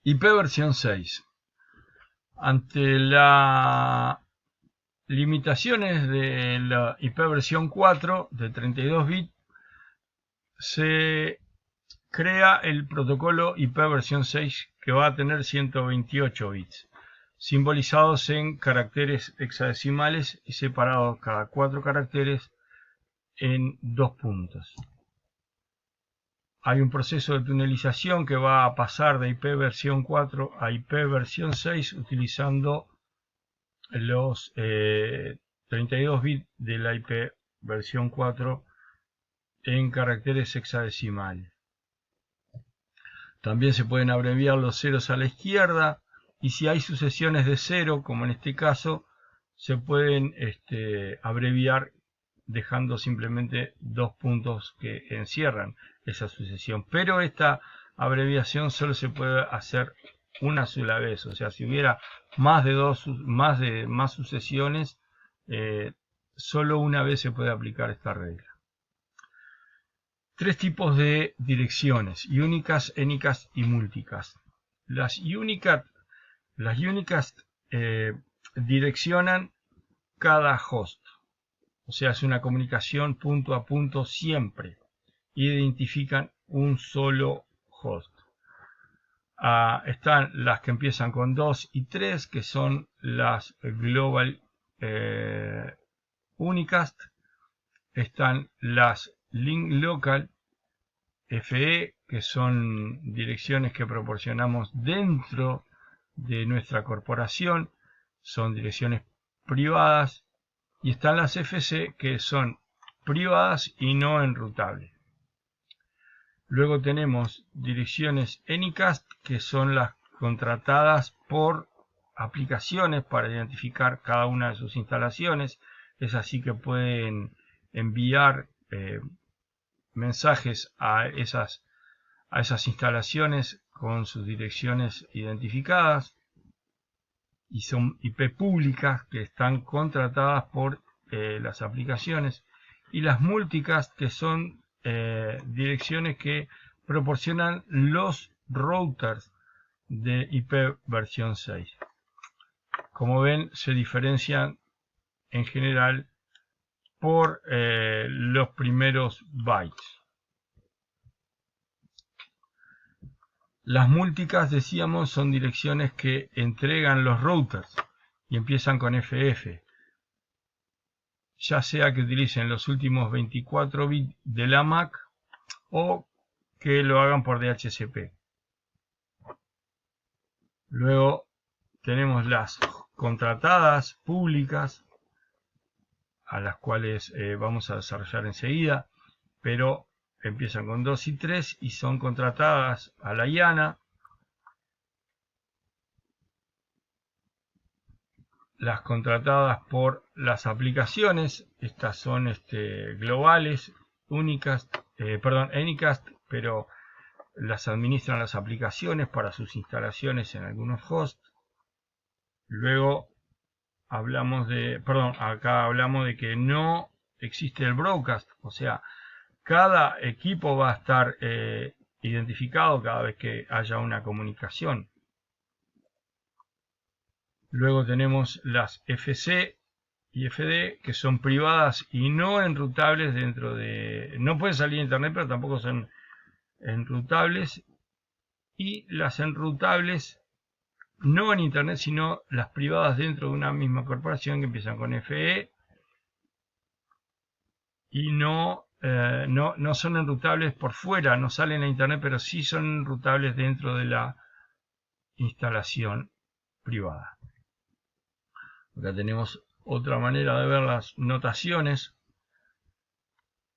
IP versión 6. Ante las limitaciones de la IP versión 4 de 32 bits, se crea el protocolo IP versión 6 que va a tener 128 bits, simbolizados en caracteres hexadecimales y separados cada 4 caracteres en 2 puntos. Hay un proceso de tunelización que va a pasar de IP versión 4 a IP versión 6 utilizando los 32 bits de la IP versión 4 en caracteres hexadecimales. También se pueden abreviar los ceros a la izquierda, y si hay sucesiones de 0, como en este caso, se pueden abreviar dejando simplemente 2 puntos que encierran esa sucesión. Pero esta abreviación solo se puede hacer una sola vez. O sea, si hubiera más sucesiones, solo una vez se puede aplicar esta regla. Tres tipos de direcciones: unicast, anycast y multicast. Las unicast direccionan cada host. O sea, es una comunicación punto a punto siempre. Identifican un solo host. Están las que empiezan con 2 y 3, que son las Global Unicast. Están las Link Local FE, que son direcciones que proporcionamos dentro de nuestra corporación. Son direcciones privadas. Y están las FC, que son privadas y no enrutables. Luego tenemos direcciones Anycast, que son las contratadas por aplicaciones para identificar cada una de sus instalaciones. Es así que pueden enviar mensajes a esas instalaciones con sus direcciones identificadas. Y son IP públicas que están contratadas por las aplicaciones. Y las multicast, que son direcciones que proporcionan los routers de IP versión 6. Como ven, se diferencian en general por los primeros bytes. Las multicast, decíamos, son direcciones que entregan los routers y empiezan con FF. Ya sea que utilicen los últimos 24 bits de la MAC o que lo hagan por DHCP. Luego tenemos las contratadas públicas, a las cuales vamos a desarrollar enseguida, pero empiezan con 2 y 3 y son contratadas a la IANA. Las contratadas por las aplicaciones, estas son globales, Anycast, pero las administran las aplicaciones para sus instalaciones en algunos hosts. Luego acá hablamos de que no existe el broadcast, o sea, cada equipo va a estar identificado cada vez que haya una comunicación. Luego tenemos las FC y FD, que son privadas y no enrutables no pueden salir a internet, pero tampoco son enrutables. Y las enrutables no en internet, sino las privadas dentro de una misma corporación, que empiezan con FE y no son enrutables por fuera, no salen a internet, pero sí son enrutables dentro de la instalación privada. Acá tenemos otra manera de ver las notaciones.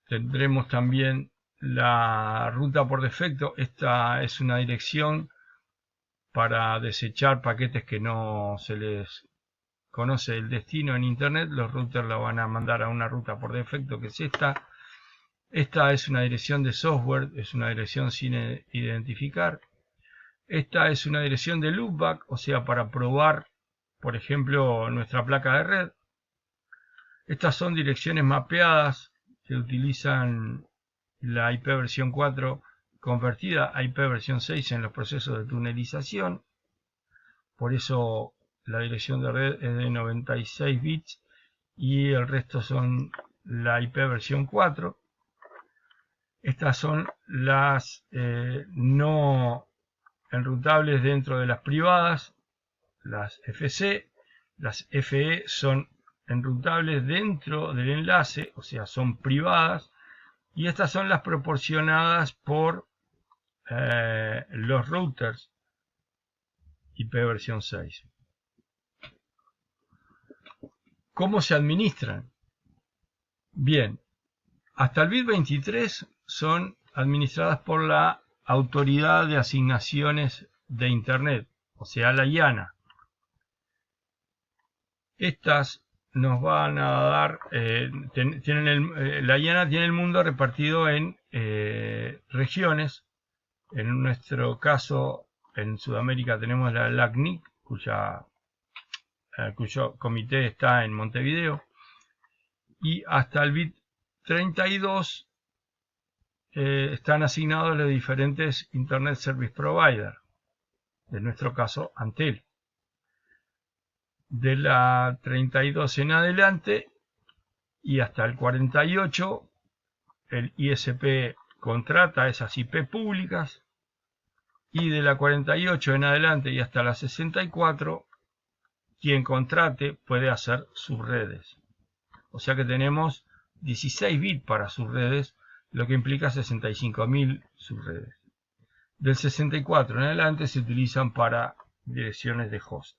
Tendremos también la ruta por defecto. Esta es una dirección para desechar paquetes que no se les conoce el destino en internet. Los routers la van a mandar a una ruta por defecto, que es esta. Esta es una dirección de software, es una dirección sin identificar. Esta es una dirección de loopback, o sea, para probar, por ejemplo, nuestra placa de red. Estas son direcciones mapeadas que utilizan la IP versión 4 convertida a IP versión 6 en los procesos de tunelización. Por eso la dirección de red es de 96 bits y el resto son la IP versión 4. Estas son las no enrutables dentro de las privadas, las FC. Las FE son enrutables dentro del enlace, o sea, son privadas. Y estas son las proporcionadas por los routers IP versión 6. ¿Cómo se administran? Bien, hasta el bit 23 son administradas por la Autoridad de Asignaciones de Internet, o sea, la IANA. Estas nos van a dar, la IANA tiene el mundo repartido en regiones. En nuestro caso, en Sudamérica tenemos la LACNIC, cuyo comité está en Montevideo, y hasta el bit 32 están asignados los diferentes Internet Service Provider, en nuestro caso Antel. De la 32 en adelante y hasta el 48, el ISP contrata esas IP públicas, y de la 48 en adelante y hasta la 64, quien contrate puede hacer subredes. O sea que tenemos 16 bits para subredes, lo que implica 65.000 subredes. Del 64 en adelante se utilizan para direcciones de host.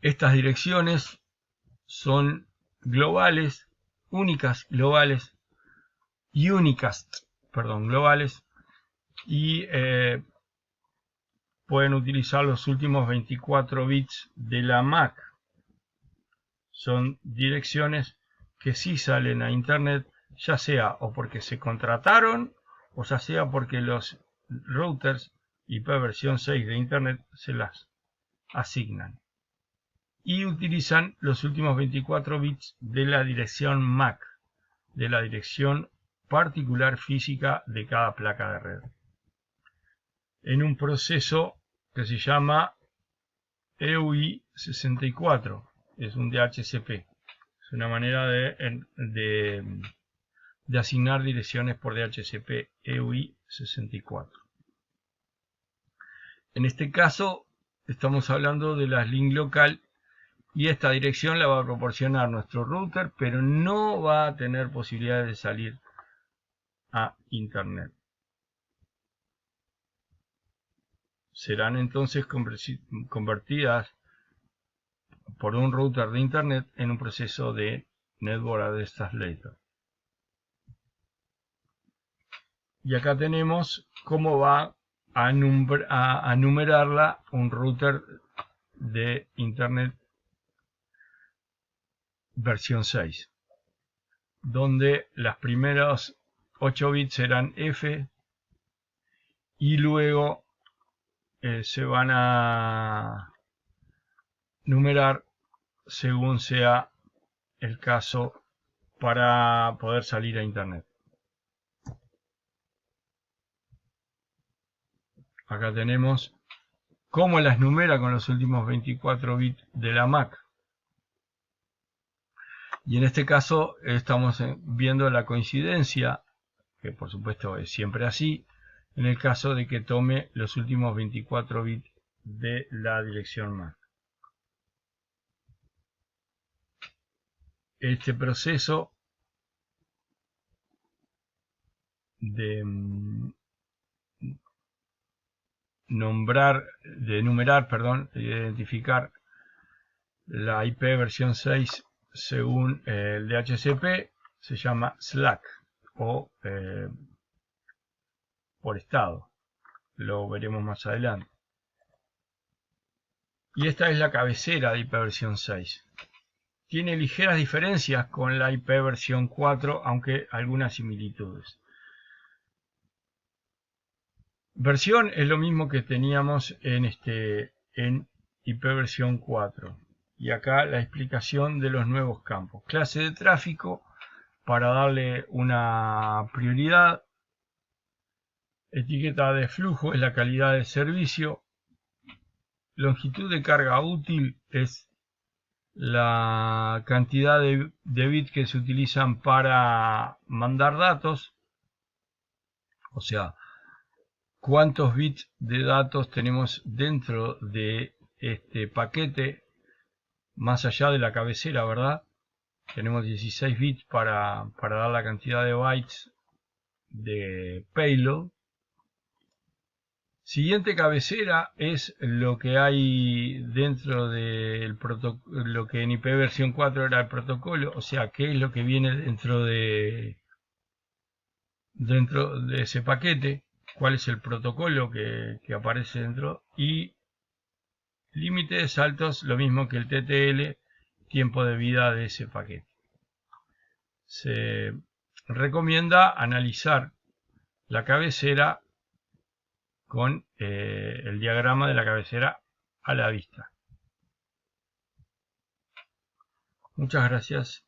Estas direcciones son globales, únicas globales y globales, y pueden utilizar los últimos 24 bits de la MAC. Son direcciones que sí salen a Internet, ya sea o porque se contrataron o ya sea porque los routers IP versión 6 de Internet se las asignan. Y utilizan los últimos 24 bits de la dirección MAC, de la dirección particular física de cada placa de red, en un proceso que se llama EUI64, es un DHCP, es una manera de asignar direcciones por DHCP, EUI64. En este caso estamos hablando de las link local, y esta dirección la va a proporcionar nuestro router, pero no va a tener posibilidades de salir a Internet. Serán entonces convertidas por un router de Internet en un proceso de Network Address Translator. Y acá tenemos cómo va a numerarla un router de Internet versión 6, donde las primeras 8 bits serán F y luego se van a numerar según sea el caso para poder salir a Internet. Acá tenemos cómo las numera con los últimos 24 bits de la MAC. Y en este caso estamos viendo la coincidencia, que por supuesto es siempre así, en el caso de que tome los últimos 24 bits de la dirección MAC. Este proceso de identificar la IP versión 6 según el DHCP se llama SLAC o por estado. Lo veremos más adelante. Y esta es la cabecera de IP versión 6. Tiene ligeras diferencias con la IP versión 4, aunque algunas similitudes. Versión es lo mismo que teníamos en IP versión 4. Y acá la explicación de los nuevos campos. Clase de tráfico para darle una prioridad Etiqueta de flujo es la calidad del servicio. Longitud de carga útil es la cantidad de bits que se utilizan para mandar datos. O sea, cuántos bits de datos tenemos dentro de este paquete, más allá de la cabecera, ¿verdad? Tenemos 16 bits para dar la cantidad de bytes de payload. Siguiente cabecera es lo que hay dentro del protocolo, lo que en IP versión 4 era el protocolo, o sea, qué es lo que viene dentro de ese paquete, cuál es el protocolo que aparece dentro, y límite de saltos, lo mismo que el TTL, tiempo de vida de ese paquete. Se recomienda analizar la cabecera con el diagrama de la cabecera a la vista. Muchas gracias.